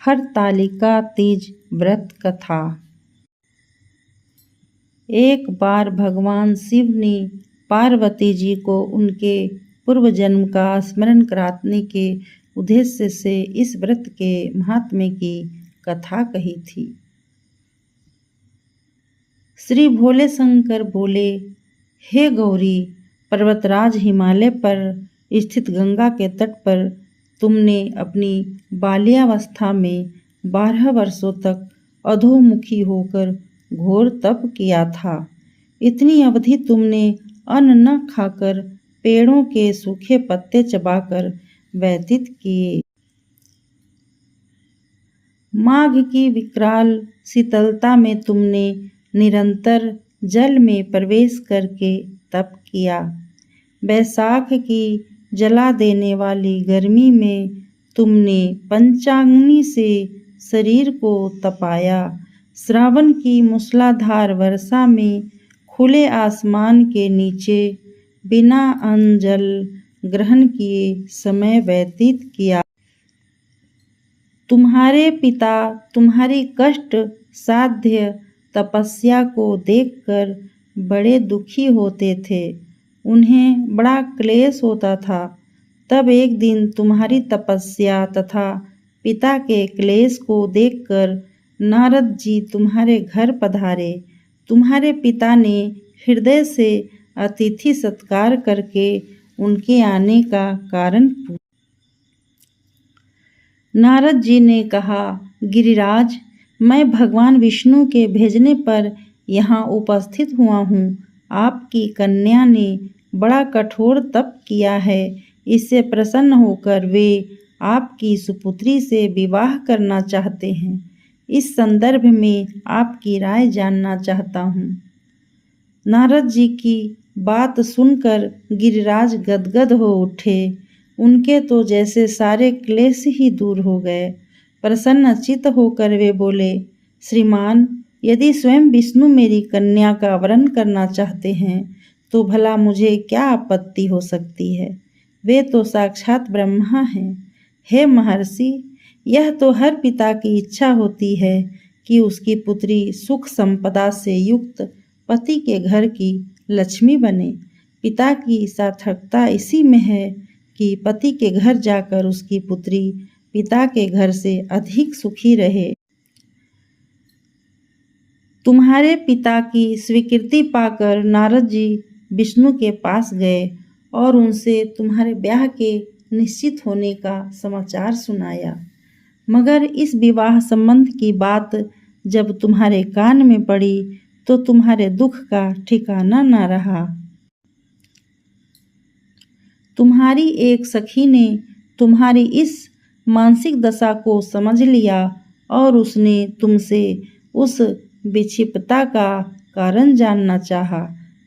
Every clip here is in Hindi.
हरतालिका तीज व्रत कथा। एक बार भगवान शिव ने पार्वती जी को उनके पूर्व जन्म का स्मरण कराने के उद्देश्य से इस व्रत के महात्म्य की कथा कही थी। श्री भोले शंकर बोले, हे गौरी, पर्वतराज हिमालय पर स्थित गंगा के तट पर तुमने अपनी बाल्यावस्था में 12 वर्षों तक अधोमुखी होकर घोर तप किया था। इतनी अवधि तुमने अन्न न खाकर पेड़ों के सूखे पत्ते चबाकर व्यतीत किए। माघ की विकराल शीतलता में तुमने निरंतर जल में प्रवेश करके तप किया। बैसाख की जला देने वाली गर्मी में तुमने पंचाग्नि से शरीर को तपाया। श्रावण की मूसलाधार वर्षा में खुले आसमान के नीचे बिना अन्न जल ग्रहण किए समय व्यतीत किया। तुम्हारे पिता तुम्हारी कष्ट साध्य तपस्या को देखकर बड़े दुखी होते थे। उन्हें बड़ा क्लेश होता था। तब एक दिन तुम्हारी तपस्या तथा पिता के क्लेश को देखकर नारद जी तुम्हारे घर पधारे। तुम्हारे पिता ने हृदय से अतिथि सत्कार करके उनके आने का कारण पूछा। नारद जी ने कहा, गिरिराज, मैं भगवान विष्णु के भेजने पर यहाँ उपस्थित हुआ हूँ। आपकी कन्या ने बड़ा कठोर तप किया है। इससे प्रसन्न होकर वे आपकी सुपुत्री से विवाह करना चाहते हैं। इस संदर्भ में आपकी राय जानना चाहता हूँ। नारद जी की बात सुनकर गिरिराज गदगद हो उठे। उनके तो जैसे सारे क्लेश ही दूर हो गए। प्रसन्नचित्त होकर वे बोले, श्रीमान, यदि स्वयं विष्णु मेरी कन्या का वरण करना चाहते हैं तो भला मुझे क्या आपत्ति हो सकती है। वे तो साक्षात ब्रह्मा हैं। हे महर्षि, यह तो हर पिता की इच्छा होती है कि उसकी पुत्री सुख संपदा से युक्त पति के घर की लक्ष्मी बने। पिता की सार्थकता इसी में है कि पति के घर जाकर उसकी पुत्री पिता के घर से अधिक सुखी रहे। तुम्हारे पिता की स्वीकृति पाकर नारद जी विष्णु के पास गए और उनसे तुम्हारे ब्याह के निश्चित होने का समाचार सुनाया। मगर इस विवाह संबंध की बात जब तुम्हारे कान में पड़ी तो तुम्हारे दुख का ठिकाना न रहा। तुम्हारी एक सखी ने तुम्हारी इस मानसिक दशा को समझ लिया और उसने तुमसे उस विक्षिप्तता का कारण जानना चाहा।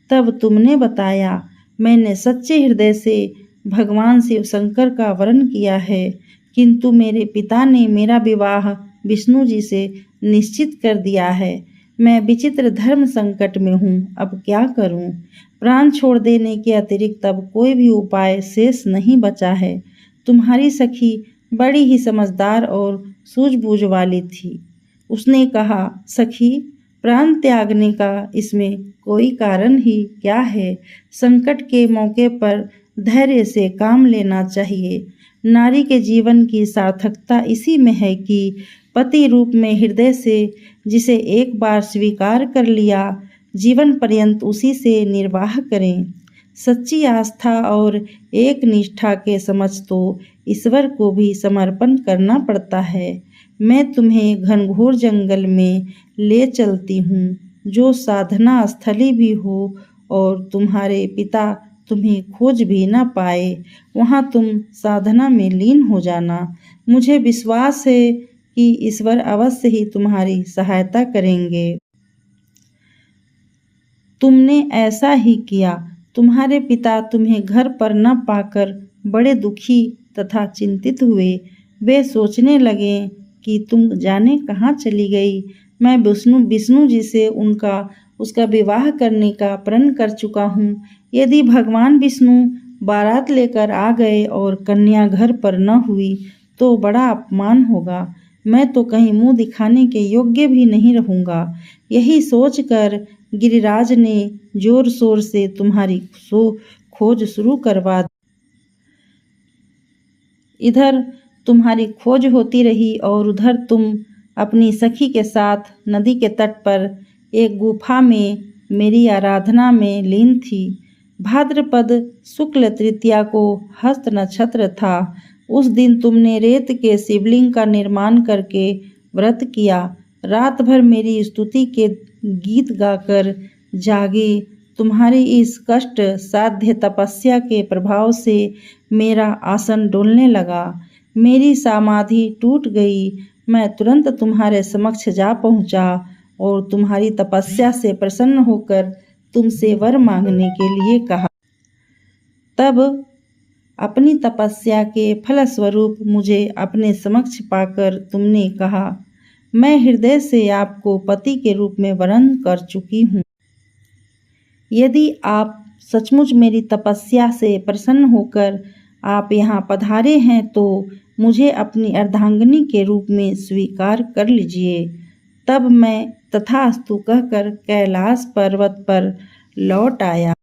तब तुमने बताया, मैंने सच्चे हृदय से भगवान शिव शंकर का वरण किया है, किंतु मेरे पिता ने मेरा विवाह विष्णु जी से निश्चित कर दिया है। मैं विचित्र धर्म संकट में हूँ, अब क्या करूँ। प्राण छोड़ देने के अतिरिक्त अब कोई भी उपाय शेष नहीं बचा है। तुम्हारी सखी बड़ी ही समझदार और सूझबूझ वाली थी। उसने कहा, सखी, प्राण त्यागने का इसमें कोई कारण ही क्या है। संकट के मौके पर धैर्य से काम लेना चाहिए। नारी के जीवन की सार्थकता इसी में है कि पति रूप में हृदय से जिसे एक बार स्वीकार कर लिया, जीवन पर्यंत उसी से निर्वाह करें। सच्ची आस्था और एक निष्ठा के समक्ष तो ईश्वर को भी समर्पण करना पड़ता है। मैं तुम्हें घनघोर जंगल में ले चलती हूँ, जो साधना स्थली भी हो और तुम्हारे पिता तुम्हें खोज भी न पाए। वहाँ तुम साधना में लीन हो जाना। मुझे विश्वास है कि ईश्वर अवश्य ही तुम्हारी सहायता करेंगे। तुमने ऐसा ही किया। तुम्हारे पिता तुम्हें घर पर न पाकर बड़े दुखी तथा चिंतित हुए। वे सोचने लगे कि तुम जाने कहाँ चली गई। मैं विष्णु जी से उसका विवाह करने का प्रण कर चुका हूँ। यदि भगवान विष्णु बारात लेकर आ गए और कन्या घर पर न हुई तो बड़ा अपमान होगा। मैं तो कहीं मुंह दिखाने के योग्य भी नहीं रहूँगा। यही सोचकर गिरिराज ने जोर शोर से तुम्हारी खोज शुरू करवा दी। इधर तुम्हारी खोज होती रही और उधर तुम अपनी सखी के साथ नदी के तट पर एक गुफा में मेरी आराधना में लीन थी। भाद्रपद शुक्ल तृतीया को हस्त नक्षत्र था। उस दिन तुमने रेत के शिवलिंग का निर्माण करके व्रत किया। रात भर मेरी स्तुति के गीत गाकर जागे। तुम्हारी इस कष्ट साध्य तपस्या के प्रभाव से मेरा आसन डोलने लगा। मेरी समाधि टूट गई। मैं तुरंत तुम्हारे समक्ष जा पहुंचा और तुम्हारी तपस्या से प्रसन्न होकर तुमसे वर मांगने के लिए कहा। तब अपनी तपस्या के फलस्वरूप मुझे अपने समक्ष पाकर तुमने कहा, मैं हृदय से आपको पति के रूप में वरण कर चुकी हूँ। यदि आप सचमुच मेरी तपस्या से प्रसन्न होकर आप यहाँ पधारे हैं तो मुझे अपनी अर्धांगिनी के रूप में स्वीकार कर लीजिए। तब मैं तथास्तु कहकर कैलाश पर्वत पर लौट आया।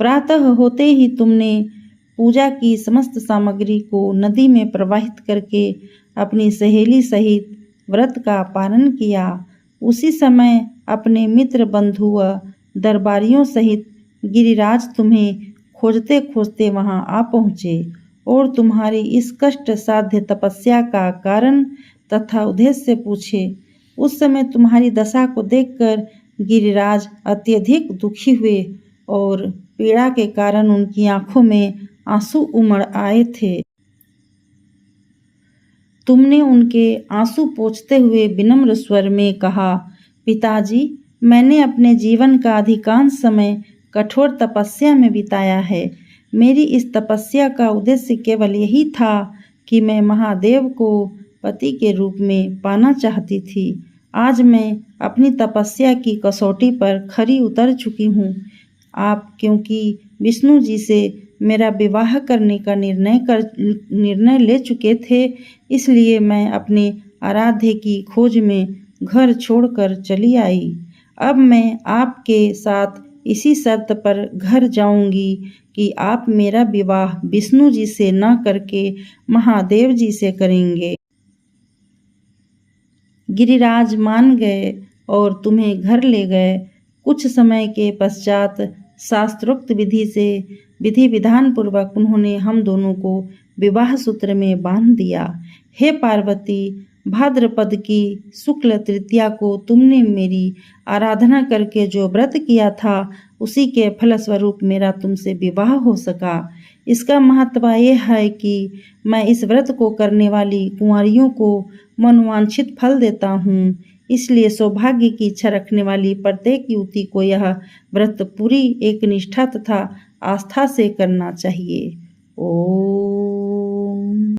प्रातः होते ही तुमने पूजा की समस्त सामग्री को नदी में प्रवाहित करके अपनी सहेली सहित व्रत का पालन किया। उसी समय अपने मित्र बंधु व दरबारियों सहित गिरिराज तुम्हें खोजते खोजते वहां आ पहुँचे और तुम्हारी इस कष्ट साध्य तपस्या का कारण तथा उद्देश्य पूछे। उस समय तुम्हारी दशा को देखकर गिरिराज अत्यधिक दुखी हुए और पीड़ा के कारण उनकी आंखों में आंसू उमड़ आए थे। तुमने उनके आंसू पोंछते हुए विनम्र स्वर में कहा, पिताजी, मैंने अपने जीवन का अधिकांश समय कठोर तपस्या में बिताया है। मेरी इस तपस्या का उद्देश्य केवल यही था कि मैं महादेव को पति के रूप में पाना चाहती थी। आज मैं अपनी तपस्या की कसौटी पर खरी उतर चुकी हूँ। आप क्योंकि विष्णु जी से मेरा विवाह करने का निर्णय ले चुके थे, इसलिए मैं अपने आराध्य की खोज में घर छोड़कर चली आई। अब मैं आपके साथ इसी शर्त पर घर जाऊंगी कि आप मेरा विवाह विष्णु जी से न करके महादेव जी से करेंगे। गिरिराज मान गए और तुम्हें घर ले गए। कुछ समय के पश्चात शास्त्रोक्त विधि विधान पूर्वक उन्होंने हम दोनों को विवाह सूत्र में बांध दिया। हे पार्वती, भाद्रपद की शुक्ल तृतीया को तुमने मेरी आराधना करके जो व्रत किया था, उसी के फलस्वरूप मेरा तुमसे विवाह हो सका। इसका महत्व यह है कि मैं इस व्रत को करने वाली कुंवारियों को मनोवांछित फल देता हूँ। इसलिए सौभाग्य की इच्छा रखने वाली प्रत्येक युवती को यह व्रत पूरी एक निष्ठा तथा आस्था से करना चाहिए। ओम।